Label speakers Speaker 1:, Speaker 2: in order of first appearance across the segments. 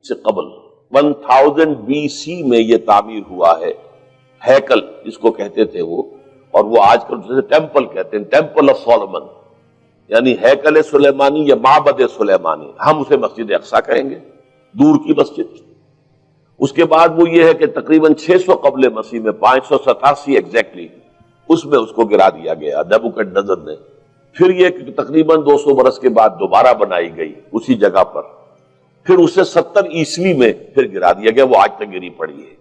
Speaker 1: سے قبل 1000 BC میں یہ تعمیر ہوا ہے، ہیکل جس کو کہتے تھے وہ، اور وہ آج کل جیسے ٹیمپل کہتے ہیں، ٹیمپل آف سولومن، یعنی ہیکل سلیمانی یا معبد سلیمانی، ہم اسے مسجد اقصی کہیں گے، دور کی مسجد۔ اس کے بعد وہ یہ ہے کہ تقریباً 600 قبل مسیح میں 587 ایگزیکٹلی اس میں اس کو گرا دیا گیا نیبوکڈنیزر نے۔ پھر یہ کہ تقریباً 200 برس کے بعد دوبارہ بنائی گئی اسی جگہ پر، پھر اسے 70 عیسوی میں پھر گرا دیا گیا، وہ آج تک گری پڑی ہے۔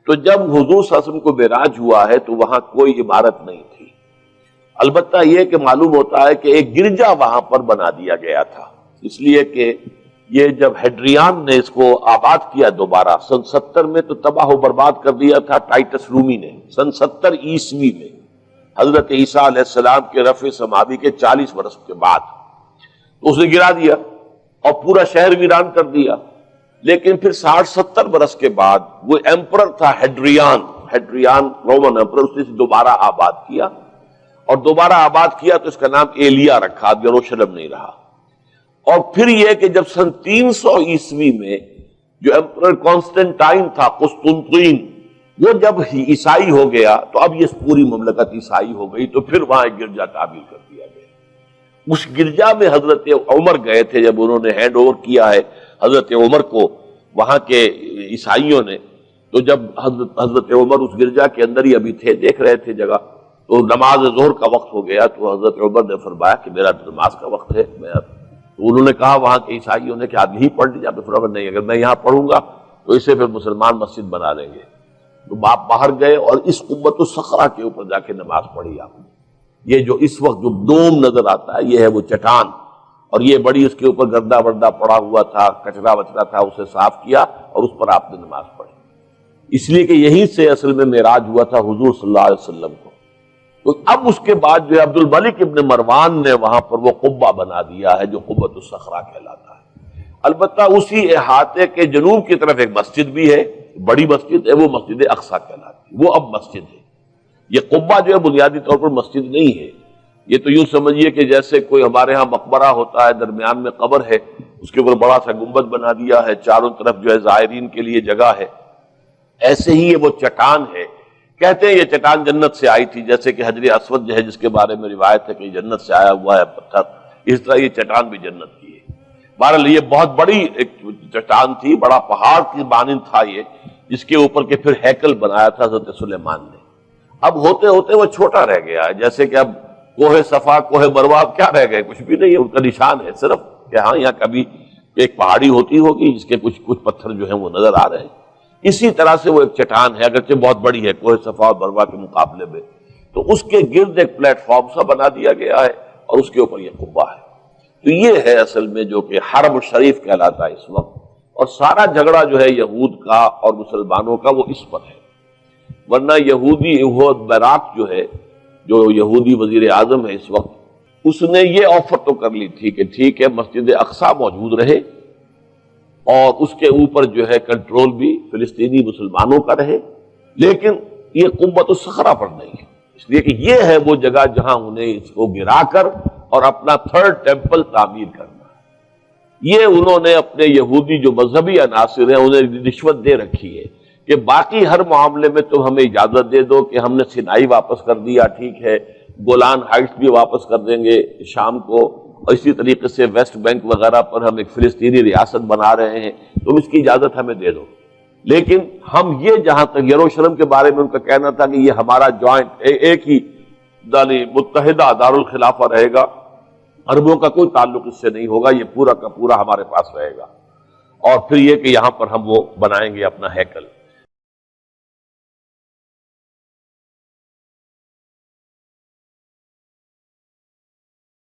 Speaker 1: تو جب حضور صلی اللہ علیہ وسلم کو معراج ہوا ہے تو وہاں کوئی عمارت نہیں تھی، البتہ یہ کہ معلوم ہوتا ہے کہ ایک گرجا وہاں پر بنا دیا گیا تھا، اس لیے کہ یہ جب ہیڈریان نے اس کو آباد کیا دوبارہ سن 70 میں تو تباہ و برباد کر دیا تھا ٹائٹس رومی نے سن 70 عیسوی میں، حضرت عیسیٰ علیہ السلام کے رفع سماوی کے 40 برس کے بعد تو اسے گرا دیا اور پورا شہر ویران کر دیا۔ لیکن پھر 60-70 برس کے بعد وہ ایمپرر تھا ہیڈریان رومن ایمپرر، اس نے دوبارہ آباد کیا، اور دوبارہ آباد کیا تو اس کا نام ایلیا رکھا، اب یروشلم نہیں رہا۔ اور پھر یہ کہ جب سن 300 عیسوی میں جو ایمپرر کانسٹنٹائن تھا قسطنطین، وہ جب عیسائی ہو گیا تو اب یہ پوری مملکت عیسائی ہو گئی، تو پھر وہاں ایک گرجا تعمیر کر دیا گیا۔ اس گرجا میں حضرت عمر گئے تھے، جب انہوں نے ہینڈ اوور کیا ہے حضرت عمر کو وہاں کے عیسائیوں نے، تو جب حضرت عمر اس گرجا کے اندر ہی ابھی تھے، دیکھ رہے تھے جگہ، تو نماز ظہر کا وقت ہو گیا، تو حضرت عمر نے فرمایا کہ میرا نماز کا وقت ہے، تو انہوں نے کہا وہاں کے عیسائیوں نے کہ آپ یہی پڑھ لیجیے، تو فرمایا نہیں، اگر میں یہاں پڑھوں گا تو اسے پھر مسلمان مسجد بنا لیں گے۔ تو باپ باہر گئے اور اس قبۃ الصخرہ کے اوپر جا کے نماز پڑھی آپ نے۔ یہ جو اس وقت جو دوم نظر آتا ہے یہ ہے وہ چٹان، اور یہ بڑی اس کے اوپر گردہ وردہ پڑا ہوا تھا، کچرا وچرا تھا، اسے صاف کیا اور اس پر آپ نے نماز پڑھی، اس لیے کہ یہیں سے اصل میں معراج ہوا تھا حضور صلی اللہ علیہ وسلم کو۔ تو اب اس کے بعد جو عبد الملک ابن مروان نے وہاں پر وہ قبہ بنا دیا ہے جو قبۃ الصخرہ کہلاتا ہے۔ البتہ اسی احاطے کے جنوب کی طرف ایک مسجد بھی ہے، بڑی مسجد ہے، وہ مسجد اقصی کہلاتی ہے، وہ اب مسجد ہے۔ یہ قبہ جو ہے بنیادی طور پر مسجد نہیں ہے، یہ تو یوں سمجھیے کہ جیسے کوئی ہمارے ہاں مقبرہ ہوتا ہے، درمیان میں قبر ہے، اس کے اوپر بڑا سا گنبد بنا دیا ہے، چاروں طرف جو ہے زائرین کے لیے جگہ ہے، ایسے ہی یہ وہ چٹان ہے۔ کہتے ہیں یہ چٹان جنت سے آئی تھی، جیسے کہ حجر اسود جو ہے جس کے بارے میں روایت ہے کہ جنت سے آیا ہوا ہے پتھر، اس طرح یہ چٹان بھی جنت کی ہے۔ بہرحال یہ بہت بڑی ایک چٹان تھی، بڑا پہاڑ کی مانند تھا یہ، جس کے اوپر کے پھر ہیکل بنایا تھا حضرت سلیمان نے۔ اب ہوتے ہوتے وہ چھوٹا رہ گیا ہے، جیسے کہ اب کوہ صفا کوہ مروہ اب کیا رہ گئے، کچھ بھی نہیں ہے، ان کا نشان ہے صرف کہ ہاں یہاں کبھی ایک پہاڑی ہوتی ہوگی جس کے کچھ پتھر جو ہیں وہ نظر آ رہے ہیں۔ اسی طرح سے وہ ایک چٹان ہے، اگرچہ بہت بڑی ہے کوہ صفا اور مروہ کے مقابلے میں، تو اس کے گرد ایک پلیٹ فارم سا بنا دیا گیا ہے اور اس کے اوپر یہ قبہ ہے۔ تو یہ ہے اصل میں جو کہ حرم شریف کہلاتا ہے اس وقت، اور سارا جھگڑا جو ہے یہود کا اور مسلمانوں کا وہ اس پر ہے، ورنہ یہودی براک جو ہے، جو یہودی وزیر اعظم ہے اس وقت، اس نے یہ آفر تو کر لی تھی کہ ٹھیک ہے مسجد اقصی موجود رہے اور اس کے اوپر جو ہے کنٹرول بھی فلسطینی مسلمانوں کا رہے، لیکن یہ قبۃ الصخرہ پر نہیں ہے، اس لیے کہ یہ ہے وہ جگہ جہاں انہیں اس کو گرا کر اور اپنا تھرڈ ٹیمپل تعمیر کرنا ہے۔ یہ انہوں نے اپنے یہودی جو مذہبی عناصر ہیں انہیں رشوت دے رکھی ہے کہ باقی ہر معاملے میں تم ہمیں اجازت دے دو کہ ہم نے سینائی واپس کر دیا، ٹھیک ہے، گولان ہائٹس بھی واپس کر دیں گے شام کو، اور اسی طریقے سے ویسٹ بینک وغیرہ پر ہم ایک فلسطینی ریاست بنا رہے ہیں، تم اس کی اجازت ہمیں دے دو، لیکن ہم یہ جہاں تک یروشلم کے بارے میں ان کا کہنا تھا کہ یہ ہمارا جوائنٹ ایک ہی متحدہ دارالخلافہ رہے گا، عربوں کا کوئی تعلق اس سے نہیں ہوگا، یہ پورا کا پورا ہمارے پاس رہے گا، اور پھر یہ کہ یہاں پر ہم وہ بنائیں گے اپنا ہیکل۔